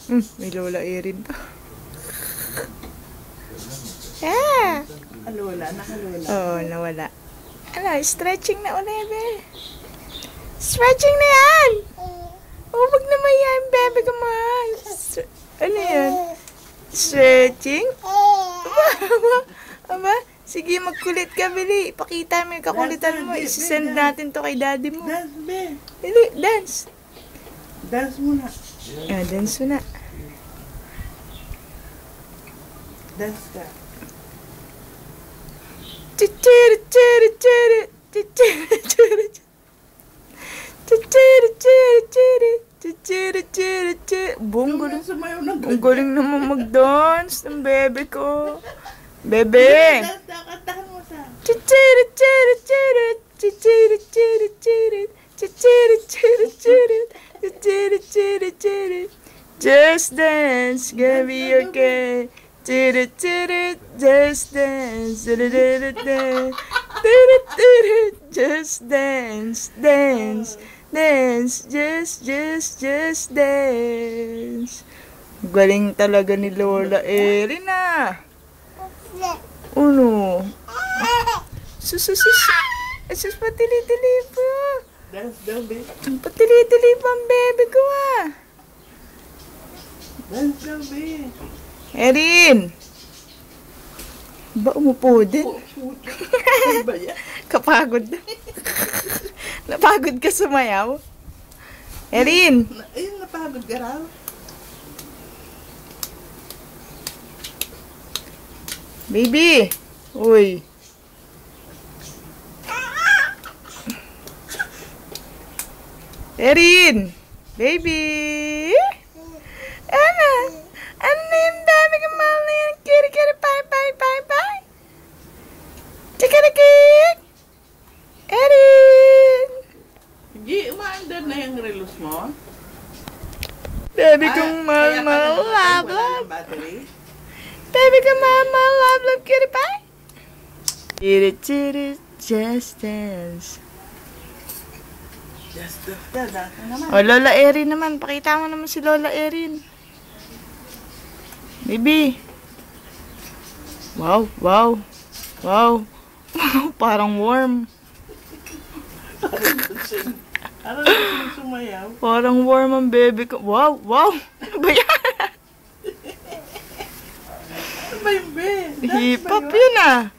May Lola Erin pa. Ah! Lola, nakalola. Oo, nawala. Ano, stretching na ulit, be. Stretching na yan! Huwag na mayan, bebe ka mahal. Ano yan? Stretching? Aba, sige, magkulit ka, Bili. Ipakita mo yung kakulitan mo. Isisend natin to kay daddy mo. Dance, be. Bili, dance. Dance muna. Ah, dance na. Dance ka. Ang galing. Sumayaw ng Ang galing naman mag-dance ng bebe ko. Bebe! Dance na, kantahan mo sa. Just dance, gonna be okay. Just dance. Just dance, dance, dance, just dance. Galing talaga ni Lola Erin ah. Uno. Sus, patili-tili pa. Dance daw, be. Patili-tili pa ang bebe ko ah. Dance daw, be. Erin! Ba, umupo din? Ano ba yan? Kapagod na. Napagod ka sumayaw? Erin! Ayun, napagod ka raw. Baby! Uy! Erin! Baby! Ano? Ano na yung dami kang mahal na yan? Kiri-kiri, bye! Chikarakik! Erin! Hindi, umaandar na yung relos mo. Baby kong mahal, Kaya pala mahal, naman love, wala love. ng battery. Baby kong mahal, mahal, love, love, kiri, bye! Chiri, just dance. Just dance na naman. O, Lola Erin naman. Pakita mo naman si Lola Erin. Baby. Wow. Parang warm. Ano na sumayaw? Parang warm ang baby ko. Wow. Ano ba yan? Ano ba yung be? Hip hop yun ah.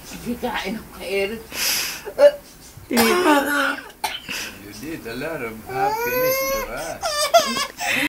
Sige, kain ako kay Erin. Hip hop. You did a lot of happiness to us.